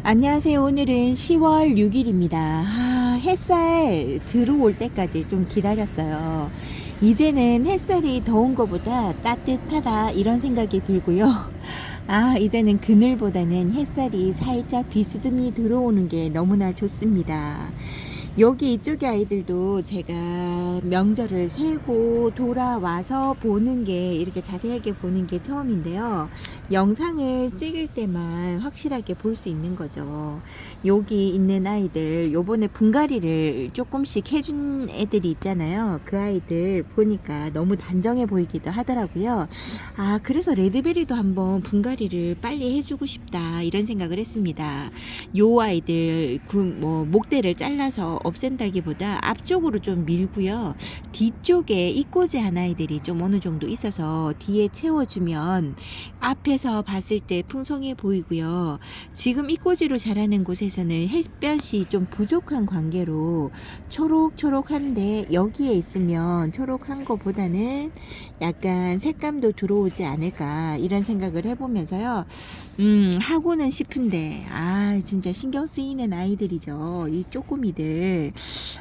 안녕하세요. 오늘은 10월 6일입니다. 햇살 들어올 때까지 좀 기다렸어요. 이제는 햇살이 더운 것보다 따뜻하다 이런 생각이 들고요. 이제는 그늘보다는 햇살이 살짝 비스듬히 들어오는 게 너무나 좋습니다. 여기 이쪽의 아이들도 제가 명절을 세고 돌아와서 보는 게 이렇게 자세하게 보는 게 처음인데요. 영상을 찍을 때만 확실하게 볼 수 있는 거죠. 여기 있는 아이들 요번에 분갈이를 조금씩 해준 애들이 있잖아요. 그 아이들 보니까 너무 단정해 보이기도 하더라고요. 그래서 레드베리도 한번 분갈이를 빨리 해주고 싶다 이런 생각을 했습니다. 요 아이들 목대를 잘라서 없앤다기보다 앞쪽으로 좀 밀고요. 뒤쪽에 이꼬지 한 아이들이 좀 어느 정도 있어서 뒤에 채워주면 앞에서 봤을 때 풍성해 보이고요. 지금 이꼬지로 자라는 곳에서는 햇볕이 좀 부족한 관계로 초록초록한데 여기에 있으면 초록한 것보다는 약간 색감도 들어오지 않을까 이런 생각을 해보면서요. 하고는 싶은데 진짜 신경 쓰이는 아이들이죠. 이 쪼꼬미들.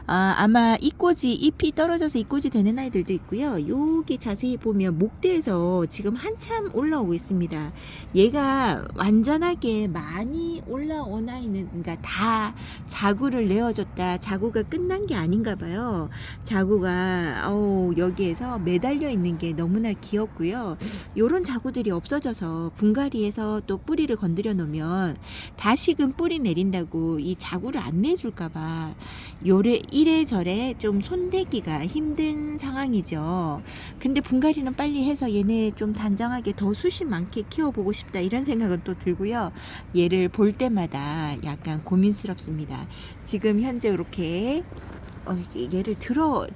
아마 이꼬지 잎이 떨어져서 이꼬지 되는 아이들도 있고요. 여기 자세히 보면 목대에서 지금 한참 올라오고 있습니다. 얘가 완전하게 많이 올라온 아이는 그러니까 다 자구를 내어줬다. 자구가 끝난 게 아닌가 봐요. 자구가 여기에서 매달려 있는 게 너무나 귀엽고요. 요런 자구들이 없어져서 분갈이에서 또 뿌리를 건드려 놓으면 다시금 뿌리 내린다고 이 자구를 안 내줄까봐 이래저래 좀 손대기가 힘든 상황이죠. 근데 분갈이는 빨리 해서 얘네 좀 단정하게 더 수심 많게 키워보고 싶다 이런 생각은 또 들고요. 얘를 볼 때마다 약간 고민스럽습니다. 지금 현재 이렇게 얘를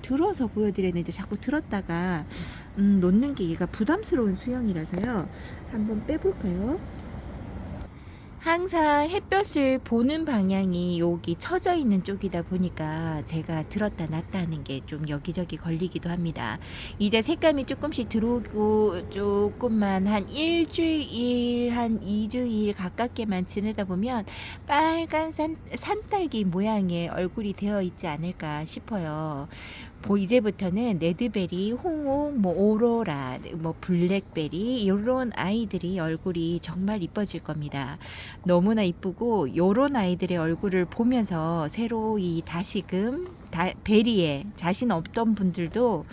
들어서 보여드렸는데 자꾸 들었다가 놓는 게 얘가 부담스러운 수영이라서요. 한번 빼볼까요? 항상 햇볕을 보는 방향이 여기 처져 있는 쪽이다 보니까 제가 들었다 놨다 하는 게 좀 여기저기 걸리기도 합니다. 이제 색감이 조금씩 들어오고 조금만 한 일주일, 한 2주일 가깝게만 지내다 보면 빨간 산딸기 모양의 얼굴이 되어 있지 않을까 싶어요. 이제부터는 레드베리, 홍옥, 오로라, 블랙베리 이런 아이들이 얼굴이 정말 이뻐질 겁니다. 너무나 이쁘고 요런 아이들의 얼굴을 보면서 새로 다시금 베리에 자신 없던 분들도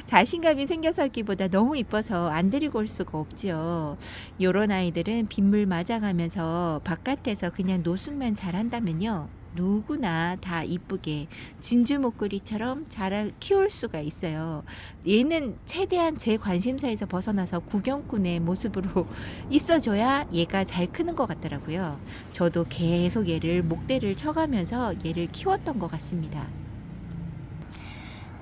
자신감이 생겨서기보다 너무 이뻐서 안 데리고 올 수가 없죠. 요런 아이들은 빗물 맞아가면서 바깥에서 그냥 노숙만 잘한다면요. 누구나 다 이쁘게 진주 목걸이처럼 키울 수가 있어요. 얘는 최대한 제 관심사에서 벗어나서 구경꾼의 모습으로 있어줘야 얘가 잘 크는 것 같더라고요. 저도 계속 얘를 목대를 쳐가면서 얘를 키웠던 것 같습니다.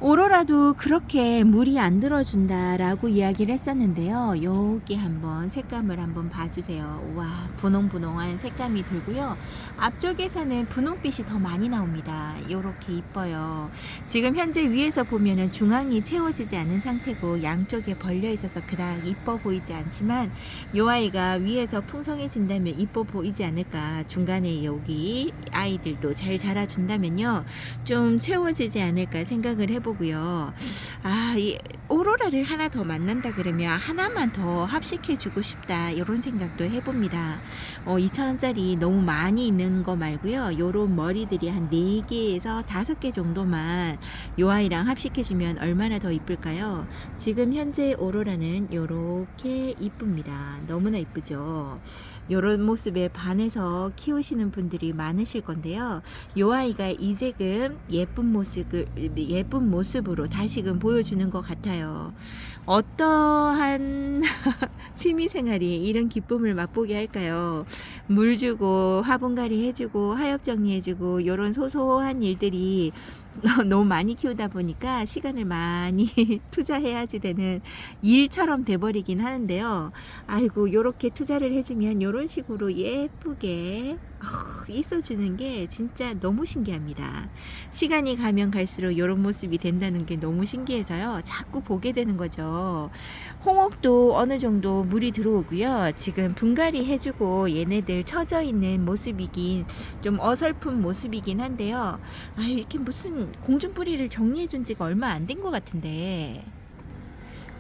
오로라도 그렇게 물이 안 들어준다라고 이야기를 했었는데요. 여기 한번 색감을 한번 봐주세요. 와, 분홍분홍한 색감이 들고요. 앞쪽에서는 분홍빛이 더 많이 나옵니다. 요렇게 이뻐요. 지금 현재 위에서 보면은 중앙이 채워지지 않은 상태고 양쪽에 벌려 있어서 그닥 이뻐 보이지 않지만 요 아이가 위에서 풍성해진다면 이뻐 보이지 않을까. 중간에 여기 아이들도 잘 자라준다면요. 좀 채워지지 않을까 생각을 해보고 이 오로라를 하나 더 만난다 그러면 하나만 더 합식해 주고 싶다 이런 생각도 해봅니다. 2,000원짜리 너무 많이 있는 거 말고요. 요런 머리들이 한 4개에서 5개 정도만 요 아이랑 합식해 주면 얼마나 더 이쁠까요? 지금 현재 오로라는 요렇게 이쁩니다. 너무나 이쁘죠. 요런 모습에 반해서 키우시는 분들이 많으실 건데요. 요 아이가 이제금 예쁜 모습으로 다시금 보여주는 것 같아요. 어떠한 취미생활이 이런 기쁨을 맛보게 할까요? 물 주고 화분갈이 해주고 하엽 정리해주고 이런 소소한 일들이 너무 많이 키우다 보니까 시간을 많이 투자해야지 되는 일처럼 돼버리긴 하는데요. 아이고 요렇게 투자를 해주면 요런 식으로 예쁘게 있어주는 게 진짜 너무 신기합니다. 시간이 가면 갈수록 이런 모습이 된다는 게 너무 신기해서요. 자꾸 보게 되는 거죠. 같아요. 홍옥도 어느 정도 물이 들어오고요. 지금 분갈이 해주고 얘네들 처져 있는 모습이긴 좀 어설픈 모습이긴 한데요. 아, 이렇게 무슨 공중뿌리를 정리해 준 지가 얼마 안 된 것 같은데.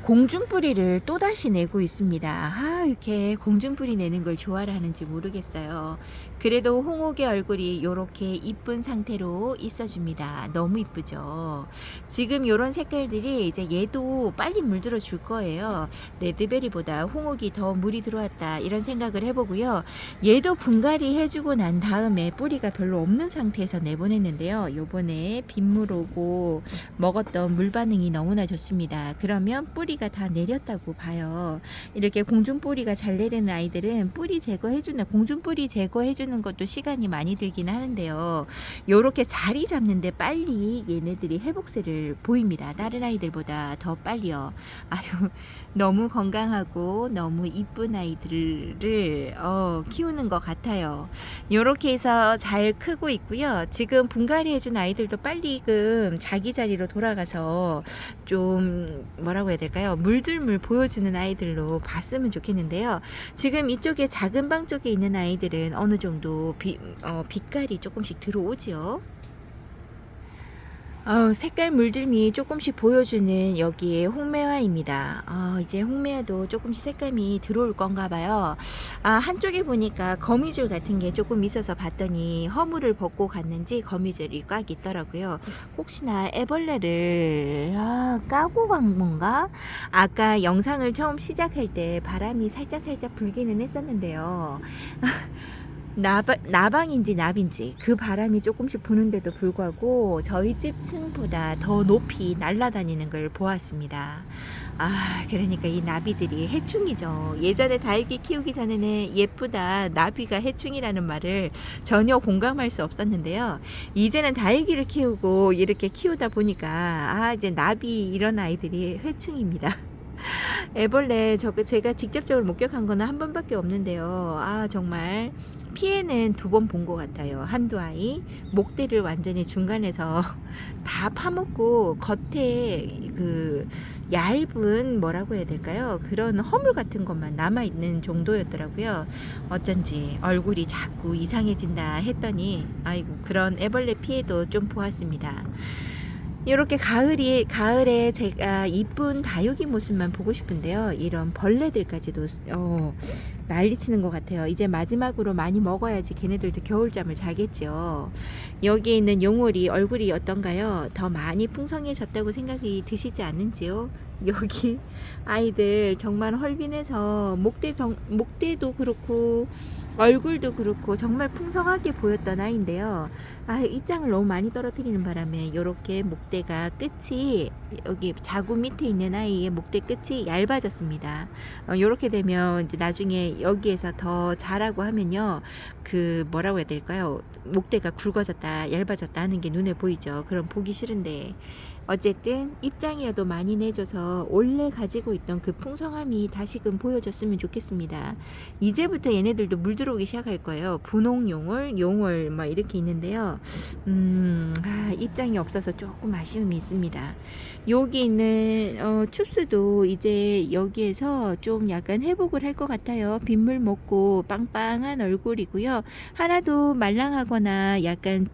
공중뿌리를 또다시 내고 있습니다. 아, 이렇게 공중뿌리 내는 걸 좋아를 하는지 모르겠어요. 그래도 홍옥의 얼굴이 이렇게 이쁜 상태로 있어줍니다. 너무 이쁘죠. 지금 이런 색깔들이 이제 얘도 빨리 물들어 줄 거예요. 레드베리보다 홍옥이 더 물이 들어왔다 이런 생각을 해보고요. 얘도 분갈이 해주고 난 다음에 뿌리가 별로 없는 상태에서 내보냈는데요. 요번에 빗물 오고 먹었던 물 반응이 너무나 좋습니다. 그러면 뿌리가 다 내렸다고 봐요. 이렇게 공중뿌리가 잘 내리는 아이들은 뿌리 제거해주는, 공중뿌리 제거해주는 것도 시간이 많이 들긴 하는데요. 요렇게 자리 잡는데 빨리 얘네들이 회복세를 보입니다. 다른 아이들보다 더 빨리요. 아유, 너무 건강하고 너무 이쁜 아이들을 키우는 것 같아요. 요렇게 해서 잘 크고 있고요. 지금 분갈이 해준 아이들도 빨리금 자기 자리로 돌아가서 좀 뭐라고 해야 될까요? 물들물 보여주는 아이들로 봤으면 좋겠는데요. 지금 이쪽에 작은 방 쪽에 있는 아이들은 어느 정도 빛깔이 조금씩 들어오지요. 색깔 물들미 조금씩 보여주는 여기에 홍매화입니다. 이제 홍매화도 조금씩 색감이 들어올 건가 봐요. 한쪽에 보니까 거미줄 같은 게 조금 있어서 봤더니 허물을 벗고 갔는지 거미줄이 꽉 있더라고요. 혹시나 애벌레를 까고 간 건가? 아까 영상을 처음 시작할 때 바람이 살짝 불기는 했었는데요. 나방인지 나비인지 그 바람이 조금씩 부는데도 불구하고 저희 집 층보다 더 높이 날아다니는 걸 보았습니다. 그러니까 이 나비들이 해충이죠. 예전에 다육이 키우기 전에는 예쁘다, 나비가 해충이라는 말을 전혀 공감할 수 없었는데요. 이제는 다육이를 키우고 이렇게 키우다 보니까 이제 나비 이런 아이들이 해충입니다. 애벌레 제가 직접적으로 목격한 거는 한 번밖에 없는데요. 정말 피해는 2번 본 것 같아요. 한두 아이 목대를 완전히 중간에서 다 파먹고 겉에 그 얇은 뭐라고 해야 될까요? 그런 허물 같은 것만 남아있는 정도였더라고요. 어쩐지 얼굴이 자꾸 이상해진다 했더니 아이고, 그런 애벌레 피해도 좀 보았습니다. 이렇게 가을에 제가 이쁜 다육이 모습만 보고 싶은데요. 이런 벌레들까지도 난리치는 것 같아요. 이제 마지막으로 많이 먹어야지 걔네들도 겨울잠을 자겠죠. 여기에 있는 용오리 얼굴이 어떤가요? 더 많이 풍성해졌다고 생각이 드시지 않는지요? 여기 아이들 정말 헐빈해서 목대도 그렇고 얼굴도 그렇고 정말 풍성하게 보였던 아이인데요. 입장을 너무 많이 떨어뜨리는 바람에 이렇게 목대가 끝이, 여기 자구 밑에 있는 아이의 목대 끝이 얇아졌습니다. 이렇게 되면 이제 나중에 여기에서 더 자라고 하면요, 그 뭐라고 해야 될까요? 목대가 굵어졌다, 얇아졌다 하는 게 눈에 보이죠. 그럼 보기 싫은데 어쨌든 입장이라도 많이 내줘서 원래 가지고 있던 그 풍성함이 다시금 보여줬으면 좋겠습니다. 이제부터 얘네들도 물 들어오기 시작할 거예요. 용월 막 이렇게 있는데요. 입장이 없어서 조금 아쉬움이 있습니다. 여기 있는 춥스도 이제 여기에서 좀 약간 회복을 할 것 같아요. 빗물 먹고 빵빵한 얼굴이고요. 하나도 말랑하거나 약간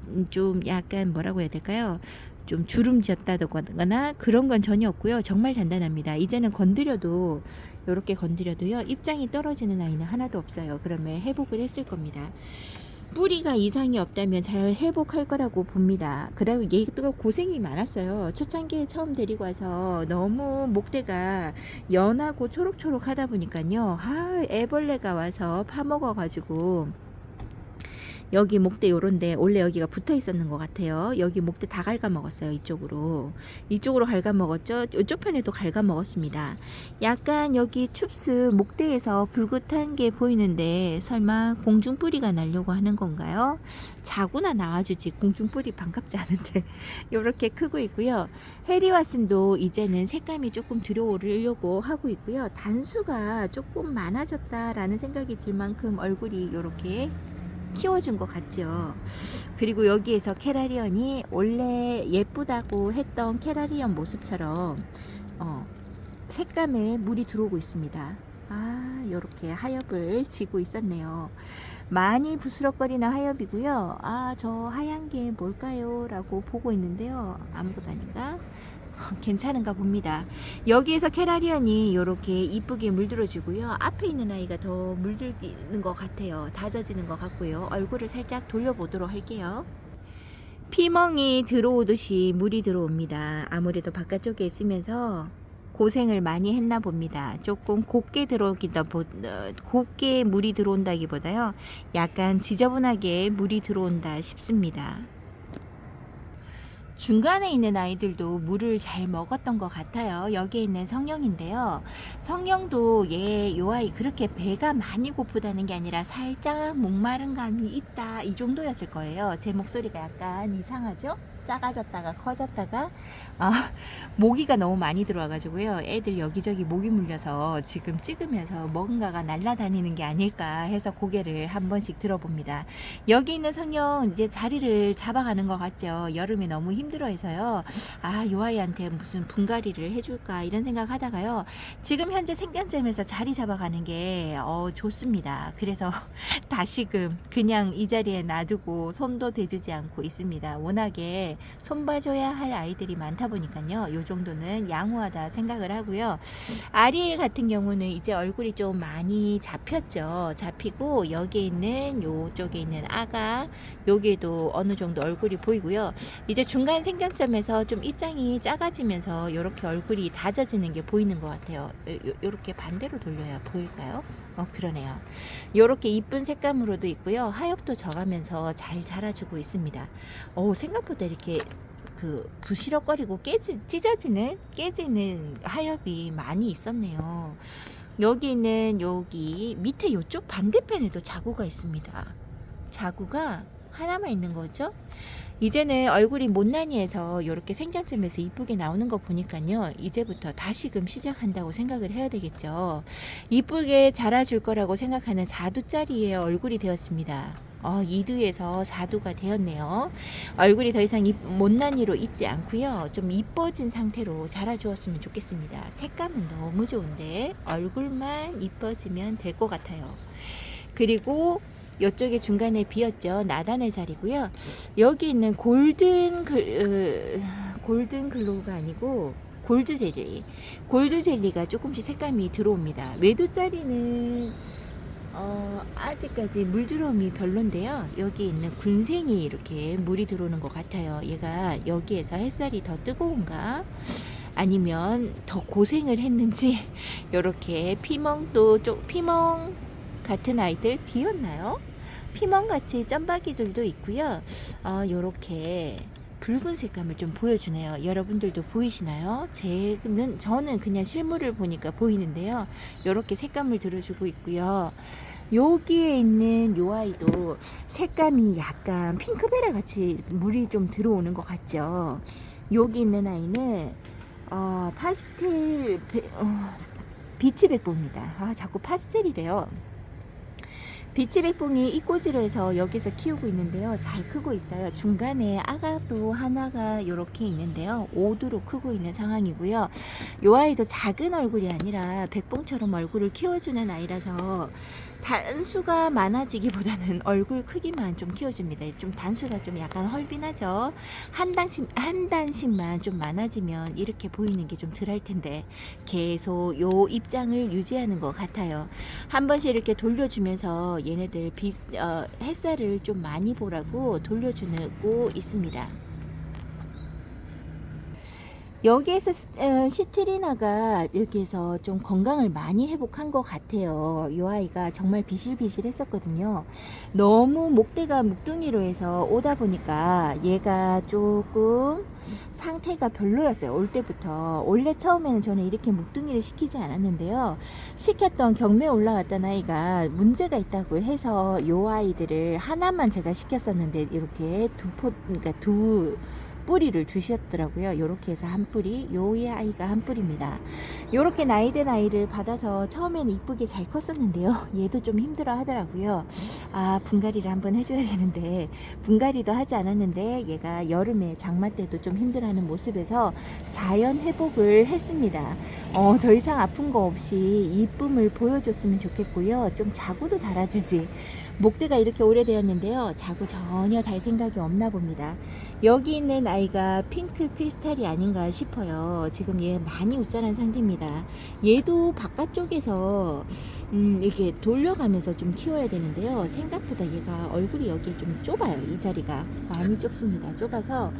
뭐라고 해야 될까요? 좀 주름졌다거나 그런 건 전혀 없고요. 정말 단단합니다. 이제는 이렇게 건드려도요, 입장이 떨어지는 아이는 하나도 없어요. 그러면 회복을 했을 겁니다. 뿌리가 이상이 없다면 잘 회복할 거라고 봅니다. 그다음에 얘가 고생이 많았어요. 초창기에 처음 데리고 와서 너무 목대가 연하고 초록초록 하다 보니까요, 애벌레가 와서 파먹어가지고 여기 목대 요런데 원래 여기가 붙어 있었는 것 같아요. 여기 목대 다 갉아먹었어요. 이쪽으로 갉아먹었죠. 이쪽 편에도 갉아먹었습니다. 약간 여기 춥스 목대에서 불긋한 게 보이는데 설마 공중뿌리가 나려고 하는 건가요? 자구나 나와주지, 공중뿌리 반갑지 않은데. 요렇게 크고 있고요. 해리와슨도 이제는 색감이 조금 들어오려고 하고 있고요. 단수가 조금 많아졌다라는 생각이 들 만큼 얼굴이 요렇게 키워준 것 같죠. 그리고 여기에서 캐라리언이 원래 예쁘다고 했던 캐라리언 모습처럼 색감에 물이 들어오고 있습니다. 아, 요렇게 하엽을 지고 있었네요. 많이 부스럭거리는 하엽이고요. 아, 저 하얀 게 뭘까요? 라고 보고 있는데요. 아무것도 아닌가? 괜찮은가 봅니다. 여기에서 캐라리언이 이렇게 이쁘게 물들어주고요. 앞에 있는 아이가 더 물들는 것 같아요. 다져지는 것 같고요. 얼굴을 살짝 돌려보도록 할게요. 피멍이 들어오듯이 물이 들어옵니다. 아무래도 바깥쪽에 있으면서 고생을 많이 했나 봅니다. 조금 곱게 물이 들어온다기보다요. 약간 지저분하게 물이 들어온다 싶습니다. 중간에 있는 아이들도 물을 잘 먹었던 것 같아요. 여기에 있는 성령인데요. 성령도 요 아이 그렇게 배가 많이 고프다는 게 아니라 살짝 목마른 감이 있다, 이 정도였을 거예요. 제 목소리가 약간 이상하죠? 작아졌다가 커졌다가 모기가 너무 많이 들어와 가지고요. 애들 여기저기 모기 물려서 지금 찍으면서 뭔가가 날아다니는 게 아닐까 해서 고개를 한 번씩 들어봅니다. 여기 있는 성령 이제 자리를 잡아가는 것 같죠. 여름에 너무 힘들어해서요. 요 아이한테 무슨 분갈이를 해줄까 이런 생각하다가요. 지금 현재 생장점에서 자리 잡아가는 게 좋습니다. 그래서 다시금 그냥 이 자리에 놔두고 손도 대주지 않고 있습니다. 워낙에 손봐줘야 할 아이들이 많다 보니까요. 요 정도는 양호하다 생각을 하고요. 아리엘 같은 경우는 이제 얼굴이 좀 많이 잡혔죠. 잡히고 여기에 있는 요쪽에 있는 아가 여기에도 어느 정도 얼굴이 보이고요. 이제 중간 생장점에서 좀 입장이 작아지면서 이렇게 얼굴이 다져지는 게 보이는 것 같아요. 요렇게 반대로 돌려야 보일까요? 그러네요. 요렇게 이쁜 색감으로도 있고요. 하엽도 져가면서 잘 자라주고 있습니다. 생각보다 이렇게 부시럭거리고 깨지는 하엽이 많이 있었네요. 여기 있는 여기 밑에 요쪽 반대편에도 자구가 있습니다. 자구가 하나만 있는 거죠. 이제는 얼굴이 못난이해서 이렇게 생장점에서 이쁘게 나오는 거 보니까요. 이제부터 다시금 시작한다고 생각을 해야 되겠죠. 이쁘게 자라줄 거라고 생각하는 4두짜리의 얼굴이 되었습니다. 2두에서 4두가 되었네요. 얼굴이 더 이상 못난이로 있지 않고요. 좀 이뻐진 상태로 자라주었으면 좋겠습니다. 색감은 너무 좋은데 얼굴만 이뻐지면 될 것 같아요. 그리고 이쪽에 중간에 비었죠. 나단의 자리고요. 여기 있는 골든 글로우가 아니고 골드 젤리가 조금씩 색감이 들어옵니다. 외두짜리는 아직까지 물 들어옴이 별론데요. 여기 있는 군생이 이렇게 물이 들어오는 것 같아요. 얘가 여기에서 햇살이 더 뜨거운가? 아니면 더 고생을 했는지 이렇게 피멍 같은 아이들 비었나요? 피멍같이 점박이들도 있고요. 요렇게 붉은 색감을 좀 보여주네요. 여러분들도 보이시나요? 저는 그냥 실물을 보니까 보이는데요. 요렇게 색감을 들어주고 있고요. 여기에 있는 요 아이도 색감이 약간 핑크베라 같이 물이 좀 들어오는 것 같죠. 여기 있는 아이는 비치백봉입니다. 자꾸 파스텔이래요. 비치백봉이 이꼬지로 해서 여기서 키우고 있는데요. 잘 크고 있어요. 중간에 아가도 하나가 이렇게 있는데요. 5두로 크고 있는 상황이고요. 이 아이도 작은 얼굴이 아니라 백봉처럼 얼굴을 키워주는 아이라서 단수가 많아지기보다는 얼굴 크기만 좀 키워줍니다. 좀 단수가 좀 약간 헐빈하죠. 한 단씩만 좀 많아지면 이렇게 보이는 게 좀 덜할 텐데 계속 요 입장을 유지하는 것 같아요. 한 번씩 이렇게 돌려주면서 얘네들 햇살을 좀 많이 보라고 돌려주고 있습니다. 여기에서 시트리나가 여기에서 좀 건강을 많이 회복한 것 같아요. 이 아이가 정말 비실비실 했었거든요. 너무 목대가 묵둥이로 해서 오다 보니까 얘가 조금 상태가 별로였어요. 올 때부터. 원래 처음에는 저는 이렇게 묵둥이를 시키지 않았는데요. 시켰던 경매에 올라왔던 아이가 문제가 있다고 해서 이 아이들을 하나만 제가 시켰었는데 이렇게 그러니까 두 뿌리를 주셨더라고요. 이렇게 해서 한 뿌리, 요의 아이가 한 뿌리입니다. 요렇게 나이된 아이를 받아서 처음에는 이쁘게 잘 컸었는데요. 얘도 좀 힘들어 하더라고요. 아, 분갈이를 한번 해줘야 되는데, 분갈이도 하지 않았는데, 얘가 여름에 장마 때도 좀 힘들어하는 모습에서 자연 회복을 했습니다. 더 이상 아픈 거 없이 이쁨을 보여줬으면 좋겠고요. 좀 자구도 달아주지. 목대가 이렇게 오래되었는데요. 자구 전혀 달 생각이 없나 봅니다. 여기 있는 아이가 핑크 크리스탈이 아닌가 싶어요. 지금 얘 많이 웃자란 상태입니다. 얘도 바깥쪽에서 이렇게 돌려가면서 좀 키워야 되는데요. 생각보다 얘가 얼굴이 여기에 좀 좁아요. 이 자리가 많이 좁습니다. 좁아서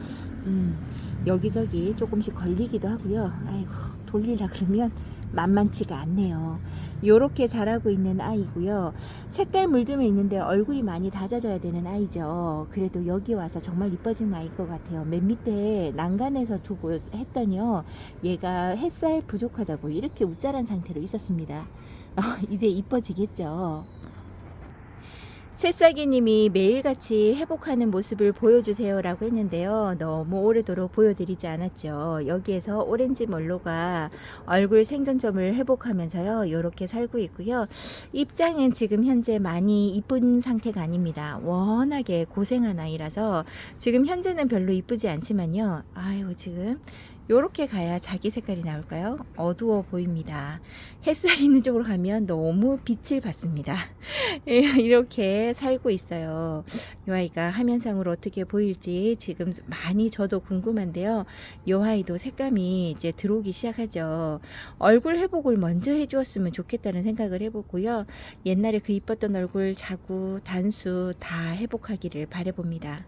여기저기 조금씩 걸리기도 하고요. 아이고, 돌리려 그러면 만만치가 않네요. 요렇게 자라고 있는 아이고요. 색깔 물들면 있는데 얼굴이 많이 다져져야 되는 아이죠. 그래도 여기 와서 정말 이뻐진 아이일 것 같아요. 맨 밑에 난간에서 두고 했더니요, 얘가 햇살 부족하다고 이렇게 웃자란 상태로 있었습니다. 이제 이뻐지겠죠. 새싹이님이 매일같이 회복하는 모습을 보여주세요 라고 했는데요. 너무 오래도록 보여드리지 않았죠. 여기에서 오렌지 멀로가 얼굴 생장점을 회복하면서요, 이렇게 살고 있고요. 입장은 지금 현재 많이 이쁜 상태가 아닙니다. 워낙에 고생한 아이라서 지금 현재는 별로 이쁘지 않지만요. 아유, 지금 요렇게 가야 자기 색깔이 나올까요? 어두워 보입니다. 햇살 있는 쪽으로 가면 너무 빛을 받습니다. 이렇게 살고 있어요. 이 아이가 화면상으로 어떻게 보일지 지금 많이 저도 궁금한데요. 이 아이도 색감이 이제 들어오기 시작하죠. 얼굴 회복을 먼저 해주었으면 좋겠다는 생각을 해보고요. 옛날에 그 이뻤던 얼굴, 자구, 단수 다 회복하기를 바라봅니다.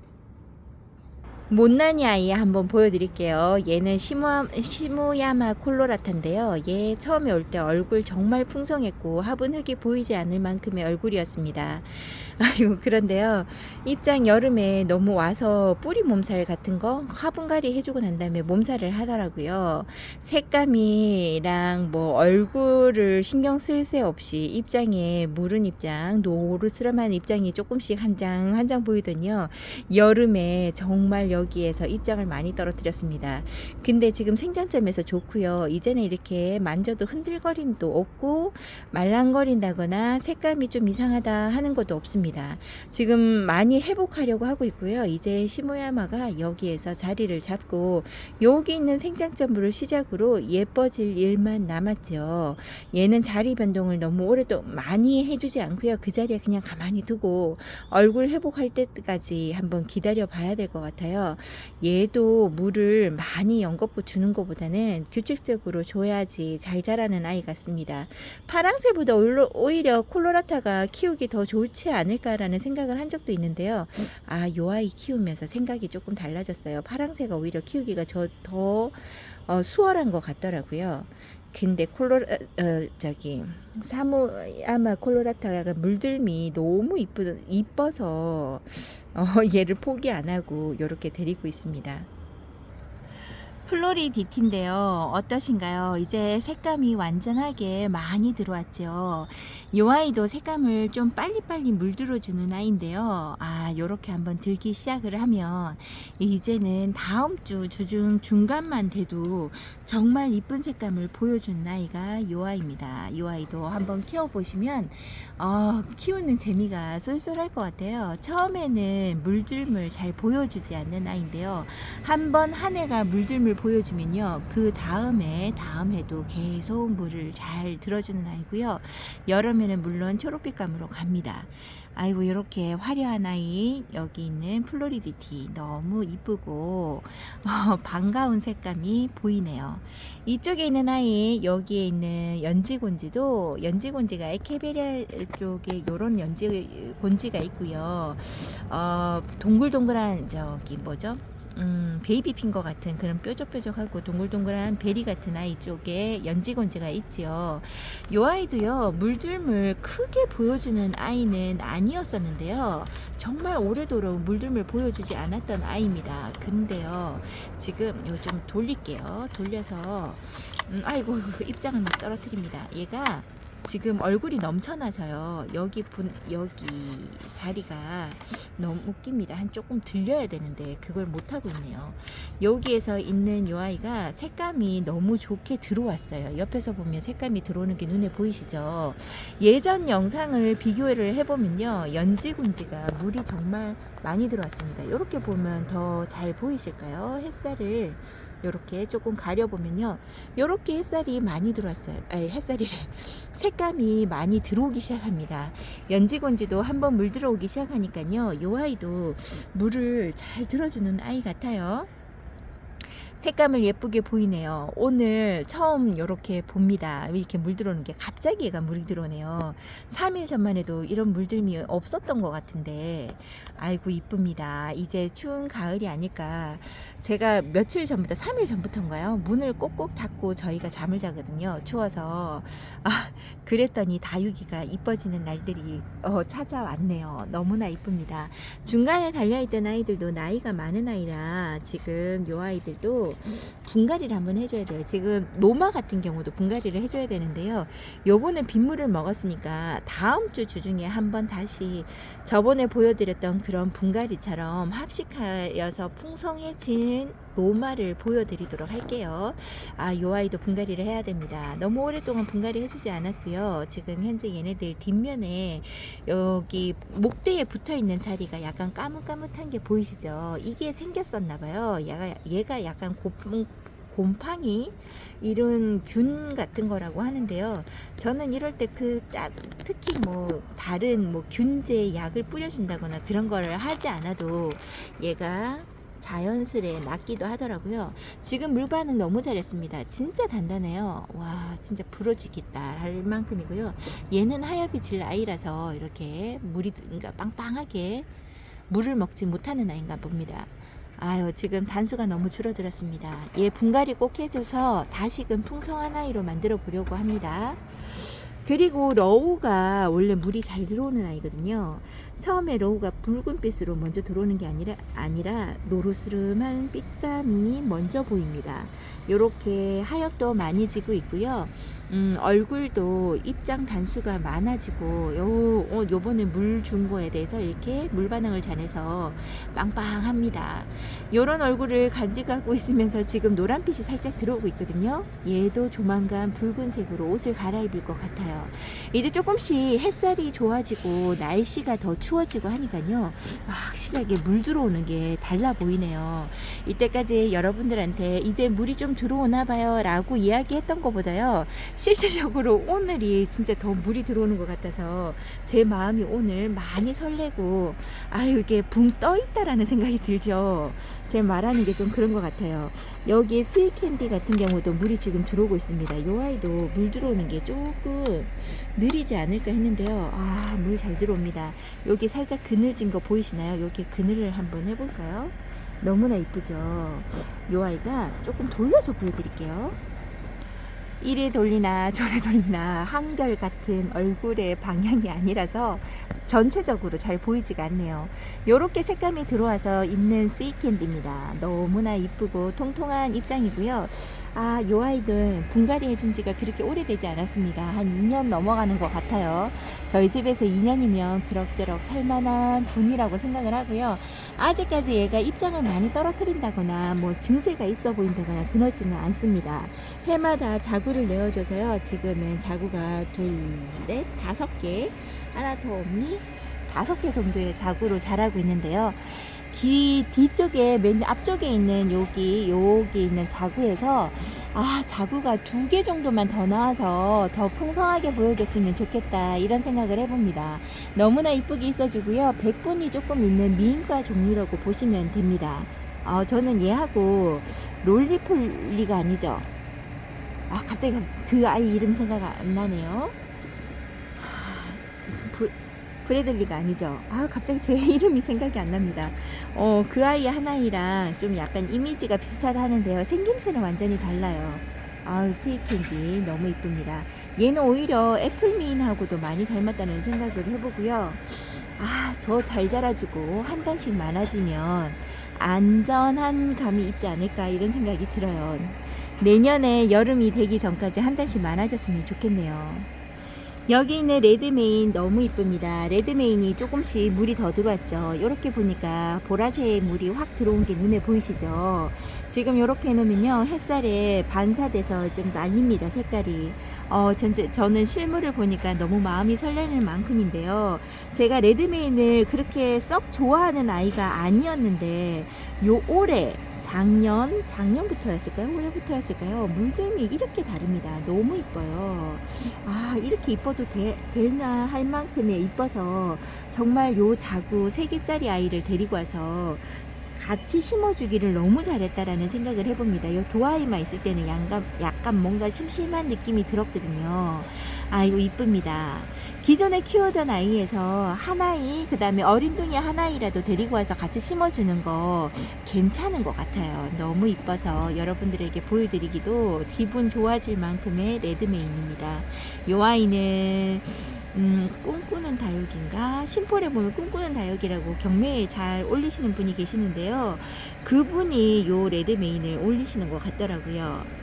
못난이 아이 한번 보여드릴게요. 얘는 시무야마 콜로라타인데요. 얘 처음에 올 때 얼굴 정말 풍성했고 화분 흙이 보이지 않을 만큼의 얼굴이었습니다. 아이고, 그런데요, 입장 여름에 너무 와서 뿌리 몸살 같은 거 화분갈이 해주고 난 다음에 몸살을 하더라고요. 색감이랑 뭐 얼굴을 신경 쓸 새 없이 입장에 무른 입장, 노르스름한 입장이 조금씩 한 장 한 장 보이더니요, 여름에 정말 여기에서 입장을 많이 떨어뜨렸습니다. 근데 지금 생장점에서 좋고요. 이제는 이렇게 만져도 흔들거림도 없고 말랑거린다거나 색감이 좀 이상하다 하는 것도 없습니다. 지금 많이 회복하려고 하고 있고요. 이제 시모야마가 여기에서 자리를 잡고 여기 있는 생장점을 시작으로 예뻐질 일만 남았죠. 얘는 자리 변동을 너무 오래 또 많이 해주지 않고요. 그 자리에 그냥 가만히 두고 얼굴 회복할 때까지 한번 기다려 봐야 될 것 같아요. 얘도 물을 많이 연거푸 주는 것보다는 규칙적으로 줘야지 잘 자라는 아이 같습니다. 파랑새보다 오히려 콜로라타가 키우기 더 좋지 않을까라는 생각을 한 적도 있는데요. 아, 요 아이 키우면서 생각이 조금 달라졌어요. 파랑새가 오히려 키우기가 더 수월한 것 같더라고요. 근데 사모야마 콜로라타가 물들미 너무 이뻐서 얘를 포기 안 하고 이렇게 데리고 있습니다. 플로리디티인데요. 어떠신가요? 이제 색감이 완전하게 많이 들어왔죠. 이 아이도 색감을 좀 빨리빨리 물들어주는 아이인데요. 아, 요렇게 한번 들기 시작을 하면 이제는 다음 주 주중 중간만 돼도 정말 이쁜 색감을 보여주는 아이가 이 아이입니다. 이 아이도 한번 키워보시면 키우는 재미가 쏠쏠할 것 같아요. 처음에는 물들물 잘 보여주지 않는 아이인데요. 한번 한 해가 물들물 보여주면요, 그 다음 해도 계속 물을 잘 들어주는 아이고요. 여름에는 물론 초록빛감으로 갑니다. 아이고, 이렇게 화려한 아이, 여기 있는 플로리디티 너무 이쁘고 반가운 색감이 보이네요. 이쪽에 있는 아이, 여기에 있는 연지곤지도, 연지곤지가 에케베리아 쪽에 요런 연지곤지가 있고요. 동글동글한 저기 뭐죠? 베이비 핑거 같은 그런 뾰족뾰족하고 동글동글한 베리 같은 아이 쪽에 연지곤지가 있죠. 요 아이도요, 물들물 크게 보여주는 아이는 아니었었는데요. 정말 오래도록 물들물 보여주지 않았던 아이입니다. 근데요, 지금 요 좀 돌릴게요. 돌려서 아이고, 입장을 막 떨어뜨립니다. 얘가 지금 얼굴이 넘쳐나서요. 여기 자리가 너무 웃깁니다. 한 조금 들려야 되는데 그걸 못 하고 있네요. 여기에서 있는 요 아이가 색감이 너무 좋게 들어왔어요. 옆에서 보면 색감이 들어오는 게 눈에 보이시죠? 예전 영상을 비교를 해보면요, 연지군지가 물이 정말 많이 들어왔습니다. 이렇게 보면 더 잘 보이실까요? 햇살을 이렇게 조금 가려보면요, 이렇게 햇살이 많이 들어왔어요. 아니, 햇살이래. 색감이 많이 들어오기 시작합니다. 연지곤지도 한번 물 들어오기 시작하니까요, 이 아이도 물을 잘 들어주는 아이 같아요. 색감을 예쁘게 보이네요. 오늘 처음 이렇게 봅니다. 이렇게 물 들어오는 게 갑자기 얘가 물이 들어오네요. 3일 전만 해도 이런 물들이 없었던 것 같은데, 아이고 이쁩니다. 이제 추운 가을이 아닐까. 제가 며칠 전부터, 3일 전부터인가요? 문을 꼭꼭 닫고 저희가 잠을 자거든요. 추워서. 그랬더니 다육이가 이뻐지는 날들이 찾아왔네요. 너무나 이쁩니다. 중간에 달려있던 아이들도 나이가 많은 아이라 지금 요 아이들도 분갈이를 한번 해줘야 돼요. 지금 노마 같은 경우도 분갈이를 해줘야 되는데요. 요번에 빗물을 먹었으니까 다음 주 주중에 한번 다시 저번에 보여드렸던 그런 분갈이처럼 합식하여서 풍성해진 노마를 보여드리도록 할게요. 요 아이도 분갈이를 해야 됩니다. 너무 오랫동안 분갈이 해주지 않았고요. 지금 현재 얘네들 뒷면에 여기 목대에 붙어있는 자리가 약간 까뭇까뭇한 게 보이시죠? 이게 생겼었나봐요. 얘가 약간 곰팡이 이런 균 같은 거라고 하는데요. 저는 이럴 때 특히 뭐 다른 뭐 균제 약을 뿌려준다거나 그런 거를 하지 않아도 얘가 자연스레 낫기도 하더라고요. 지금 물 반응 너무 잘했습니다. 진짜 단단해요. 와, 진짜 부러지겠다 할 만큼이고요. 얘는 하엽이 질 아이라서 이렇게 물이, 그러니까 빵빵하게 물을 먹지 못하는 아이인가 봅니다. 지금 단수가 너무 줄어들었습니다. 얘 분갈이 꼭 해줘서 다시금 풍성한 아이로 만들어 보려고 합니다. 그리고 러우가 원래 물이 잘 들어오는 아이거든요. 처음에 러우가 붉은빛으로 먼저 들어오는 게 아니라 노르스름한 빛감이 먼저 보입니다. 요렇게 하엽도 많이 지고 있고요. 얼굴도 입장 단수가 많아지고 요번에 물 준 거에 대해서 이렇게 물 반응을 잘해서 빵빵합니다. 요런 얼굴을 간직하고 있으면서 지금 노란빛이 살짝 들어오고 있거든요. 얘도 조만간 붉은색으로 옷을 갈아입을 것 같아요. 이제 조금씩 햇살이 좋아지고 날씨가 더 추워지고 하니까요, 확실하게 물 들어오는 게 달라 보이네요. 이때까지 여러분들한테 이제 물이 좀 들어오나 봐요 라고 이야기했던 것보다요, 실제적으로 오늘이 진짜 더 물이 들어오는 것 같아서 제 마음이 오늘 많이 설레고, 이게 붕 떠 있다라는 생각이 들죠. 제 말하는 게 좀 그런 것 같아요. 여기 스윗캔디 같은 경우도 물이 지금 들어오고 있습니다. 요 아이도 물 들어오는 게 조금 느리지 않을까 했는데요. 물 잘 들어옵니다. 여기 살짝 그늘진 거 보이시나요? 이렇게 그늘을 한번 해볼까요? 너무나 이쁘죠. 요 아이가 조금 돌려서 보여드릴게요. 이리 돌리나 저리 돌리나 한결같은 얼굴의 방향이 아니라서 전체적으로 잘 보이지가 않네요. 요렇게 색감이 들어와서 있는 스윗캔디입니다. 너무나 이쁘고 통통한 입장이고요. 요 아이는 분갈이 해준 지가 그렇게 오래되지 않았습니다. 한 2년 넘어가는 것 같아요. 저희 집에서 2년이면 그럭저럭 살만한 분이라고 생각을 하고요. 아직까지 얘가 입장을 많이 떨어뜨린다거나 뭐 증세가 있어 보인다거나 그러지는 않습니다. 해마다 자구를 내어줘서요. 지금은 자구가 5개, 하나 더 없니? 5개 정도의 자구로 자라고 있는데요. 귀 뒤쪽에 맨 앞쪽에 있는 여기 있는 자구에서 자구가 2개 정도만 더 나와서 더 풍성하게 보여줬으면 좋겠다 이런 생각을 해봅니다. 너무나 이쁘게 있어주고요. 백분이 조금 있는 미인과 종류라고 보시면 됩니다. 저는 얘하고 롤리폴리가 아니죠. 갑자기 그 아이 이름 생각 안 나네요. 브래들리가 아니죠. 갑자기 제 이름이 생각이 안 납니다. 그 아이 하나이랑 좀 약간 이미지가 비슷하다 하는데요. 생김새는 완전히 달라요. 스윗캔디 너무 이쁩니다. 얘는 오히려 애플미인하고도 많이 닮았다는 생각을 해보고요. 더 잘 자라주고 한 단씩 많아지면 안전한 감이 있지 않을까 이런 생각이 들어요. 내년에 여름이 되기 전까지 한 단씩 많아졌으면 좋겠네요. 여기 있는 레드메인 너무 이쁩니다. 레드메인이 조금씩 물이 더 들어왔죠. 이렇게 보니까 보라색 물이 확 들어온 게 눈에 보이시죠? 지금 이렇게 해놓으면요, 햇살에 반사돼서 좀 날립니다, 색깔이. 저는 실물을 보니까 너무 마음이 설레는 만큼인데요. 제가 레드메인을 그렇게 썩 좋아하는 아이가 아니었는데 올해 작년부터였을까요? 올해부터였을까요? 물들이 이렇게 다릅니다. 너무 이뻐요. 아, 이렇게 이뻐도 되나 할 만큼의 이뻐서 정말 요 자구 3개짜리 아이를 데리고 와서 같이 심어주기를 너무 잘했다라는 생각을 해봅니다. 요 두 아이만 있을 때는 약간 뭔가 심심한 느낌이 들었거든요. 아이고 이쁩니다. 기존에 키우던 아이에서 한 아이, 그 다음에 어린둥이 한 아이라도 데리고 와서 같이 심어주는 거 괜찮은 것 같아요. 너무 이뻐서 여러분들에게 보여드리기도 기분 좋아질 만큼의 레드메인입니다. 요 아이는 꿈꾸는 다육인가? 심폴에 보면 꿈꾸는 다육이라고 경매에 잘 올리시는 분이 계시는데요. 그분이 요 레드메인을 올리시는 것 같더라고요.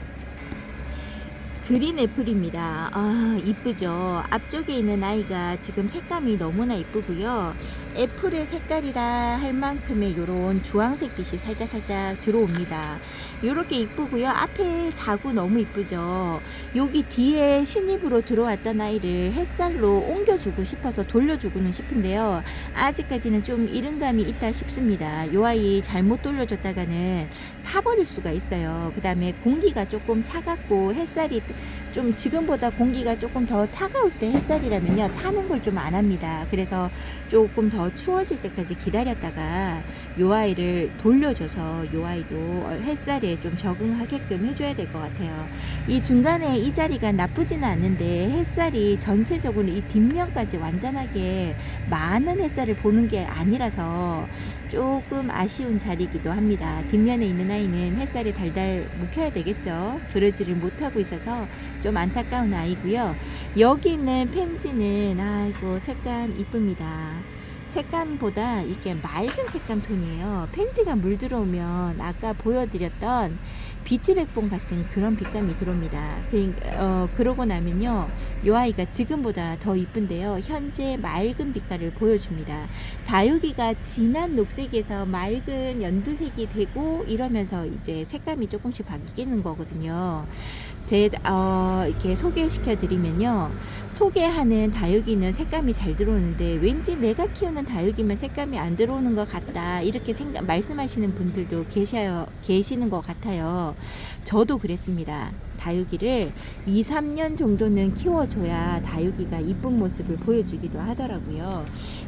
그린 애플입니다. 아, 이쁘죠? 앞쪽에 있는 아이가 지금 색감이 너무나 이쁘고요. 애플의 색깔이라 할 만큼의 요런 주황색 빛이 살짝 들어옵니다. 요렇게 이쁘고요. 앞에 자구 너무 이쁘죠? 여기 뒤에 신입으로 들어왔던 아이를 햇살로 옮겨주고 싶어서 돌려주고는 싶은데요. 아직까지는 좀 이른 감이 있다 싶습니다. 요 아이 잘못 돌려줬다가는 타버릴 수가 있어요. 그 다음에 공기가 조금 차갑고 햇살이 좀 지금보다 공기가 조금 더 차가울 때 햇살이라면요, 타는 걸 좀 안 합니다. 그래서 조금 더 추워질 때까지 기다렸다가 요 아이를 돌려줘서 요 아이도 햇살에 좀 적응하게끔 해줘야 될 것 같아요. 이 중간에 이 자리가 나쁘지는 않는데 햇살이 전체적으로 이 뒷면까지 완전하게 많은 햇살을 보는 게 아니라서 조금 아쉬운 자리이기도 합니다. 뒷면에 있는 아이는 햇살이 달달 묵혀야 되겠죠. 그러지를 못하고 있어서 좀 안타까운 아이고요. 여기 있는 펜지는 아이고 색감 이쁩니다. 색감보다 이게 맑은 색감 톤이에요. 펜지가 물 들어오면 아까 보여드렸던 비치백봉 같은 그런 빛감이 들어옵니다. 그러고 나면요, 이 아이가 지금보다 더 이쁜데요, 현재 맑은 빛깔을 보여줍니다. 다육이가 진한 녹색에서 맑은 연두색이 되고 이러면서 이제 색감이 조금씩 바뀌는 거거든요. 이렇게 소개시켜 드리면요, 소개하는 다육이는 색감이 잘 들어오는데 왠지 내가 키우는 다육이면 색감이 안 들어오는 것 같다, 이렇게 말씀하시는 분들도 계시는 것 같아요. 저도 그랬습니다. 다육이를 2, 3년 정도는 키워줘야 다육이가 이쁜 모습을 보여주기도 하더라고요.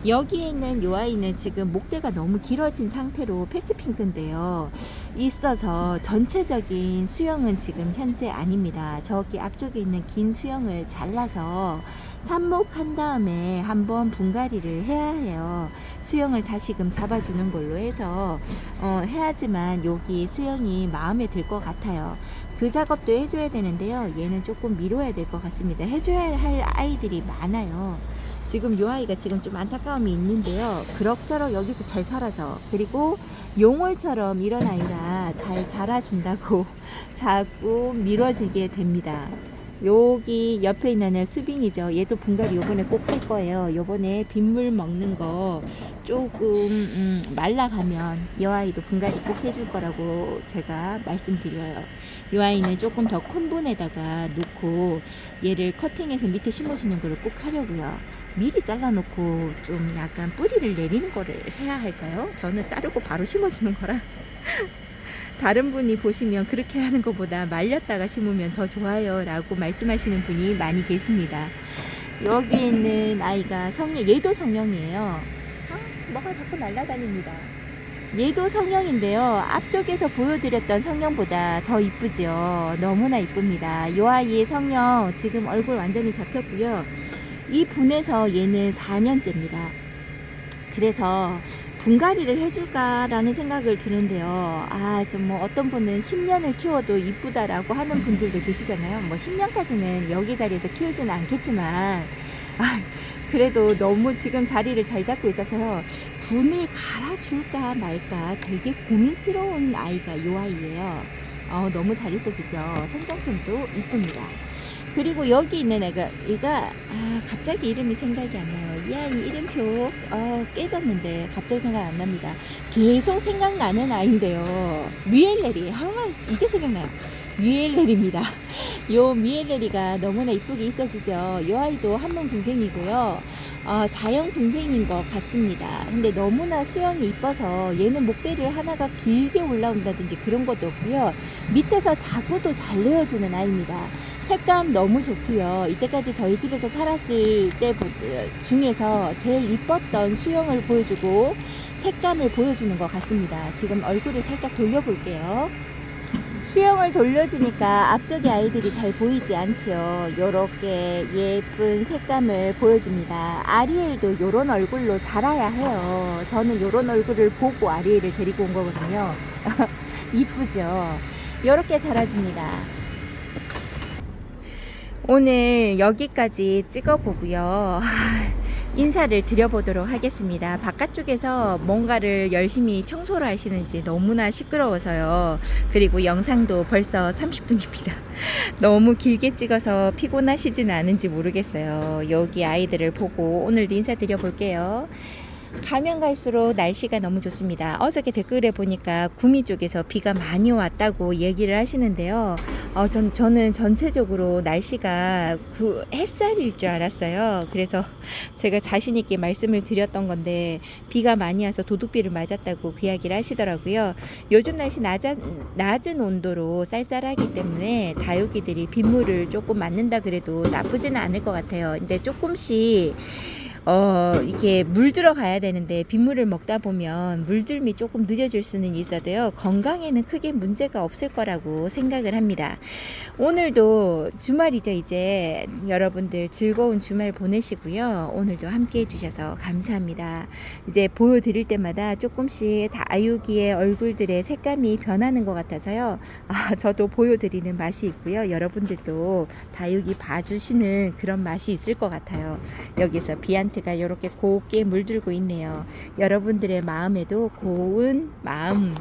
여기에 있는 요 아이는 지금 목대가 너무 길어진 상태로 패치핑크인데요, 있어서 전체적인 수영은 지금 현재 아닙니다. 저기 앞쪽에 있는 긴 수영을 잘라서 삽목한 다음에 한번 분갈이를 해야 해요. 수영을 다시금 잡아주는 걸로 해서 해야지만 여기 수영이 마음에 들 것 같아요. 그 작업도 해줘야 되는데요, 얘는 조금 미뤄야 될 것 같습니다. 해줘야 할 아이들이 많아요. 지금 요 아이가 지금 좀 안타까움이 있는데요, 그럭저럭 여기서 잘 살아서, 그리고 용월처럼 이런 아이라 잘 자라준다고 자꾸 미뤄지게 됩니다. 여기 옆에 있는 수빈이죠. 얘도 분갈이 요번에 꼭 할 거예요. 요번에 빗물 먹는 거 조금 말라가면 이 아이도 분갈이 꼭 해줄 거라고 제가 말씀드려요. 이 아이는 조금 더 큰 분에다가 놓고 얘를 커팅해서 밑에 심어주는 거를 꼭 하려고요. 미리 잘라놓고 좀 약간 뿌리를 내리는 거를 해야 할까요? 저는 자르고 바로 심어주는 거라. 다른 분이 보시면 그렇게 하는 것보다 말렸다가 심으면 더 좋아요 라고 말씀하시는 분이 많이 계십니다. 여기 있는 아이가 얘도 성령이에요. 뭐가 자꾸 날아다닙니다. 얘도 성령인데요, 앞쪽에서 보여드렸던 성령보다 더 이쁘죠. 너무나 이쁩니다. 이 아이의 성령 지금 얼굴 완전히 잡혔고요. 이 분에서 얘는 4년째입니다. 그래서 분갈이를 해줄까라는 생각을 드는데요. 좀 뭐 어떤 분은 10년을 키워도 이쁘다라고 하는 분들도 계시잖아요. 뭐 10년까지는 여기 자리에서 키우지는 않겠지만, 그래도 너무 지금 자리를 잘 잡고 있어서 분을 갈아줄까 말까 되게 고민스러운 아이가 요 아이예요. 너무 잘 있어주죠. 생장점도 이쁩니다. 그리고 여기 있는 얘가 갑자기 이름이 생각이 안 나요. 이 아이 이름표 깨졌는데 갑자기 생각 안 납니다. 계속 생각나는 아이인데요. 미엘레리. 이제 생각나요. 미엘레리입니다. 요 미엘레리가 너무나 이쁘게 있어주죠. 요 아이도 한몸 군생이고요. 자연 군생인 것 같습니다. 근데 너무나 수영이 이뻐서 얘는 목대리를 하나가 길게 올라온다든지 그런 것도 없고요. 밑에서 자구도 잘 내어주는 아이입니다. 색감 너무 좋고요. 이때까지 저희 집에서 살았을 때 중에서 제일 이뻤던 수영을 보여주고 색감을 보여주는 것 같습니다. 지금 얼굴을 살짝 돌려볼게요. 수영을 돌려주니까 앞쪽에 아이들이 잘 보이지 않지요. 요렇게 예쁜 색감을 보여줍니다. 아리엘도 요런 얼굴로 자라야 해요. 저는 요런 얼굴을 보고 아리엘을 데리고 온 거거든요. 이쁘죠? 요렇게 자라줍니다. 오늘 여기까지 찍어보고요. 인사를 드려보도록 하겠습니다. 바깥쪽에서 뭔가를 열심히 청소를 하시는지 너무나 시끄러워서요. 그리고 영상도 벌써 30분입니다. 너무 길게 찍어서 피곤하시진 않은지 모르겠어요. 여기 아이들을 보고 오늘도 인사드려 볼게요. 가면 갈수록 날씨가 너무 좋습니다. 어저께 댓글에 보니까 구미 쪽에서 비가 많이 왔다고 얘기를 하시는데요. 저는 전체적으로 날씨가 햇살일 줄 알았어요. 그래서 제가 자신 있게 말씀을 드렸던 건데 비가 많이 와서 도둑비를 맞았다고 그 이야기를 하시더라고요. 요즘 날씨 낮은 온도로 쌀쌀하기 때문에 다육이들이 빗물을 조금 맞는다 그래도 나쁘지는 않을 것 같아요. 근데 조금씩 이렇게 물 들어가야 되는데 빗물을 먹다 보면 물들미 조금 늦어질 수는 있어도요. 건강에는 크게 문제가 없을 거라고 생각을 합니다. 오늘도 주말이죠. 이제 여러분들 즐거운 주말 보내시고요. 오늘도 함께 해주셔서 감사합니다. 이제 보여드릴 때마다 조금씩 다육이의 얼굴들의 색감이 변하는 것 같아서요. 저도 보여드리는 맛이 있고요. 여러분들도 다육이 봐주시는 그런 맛이 있을 것 같아요. 여기서 비안트가 이렇게 곱게 물들고 있네요. 여러분들의 마음에도 고운 마음,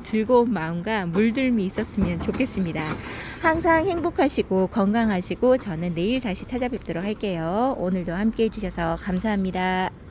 즐거운 마음과 물들미 있었으면 좋겠습니다. 항상 행복하시고 건강하시고 저는 내일 다시 찾아뵙도록 할게요. 오늘도 함께 해주셔서 감사합니다.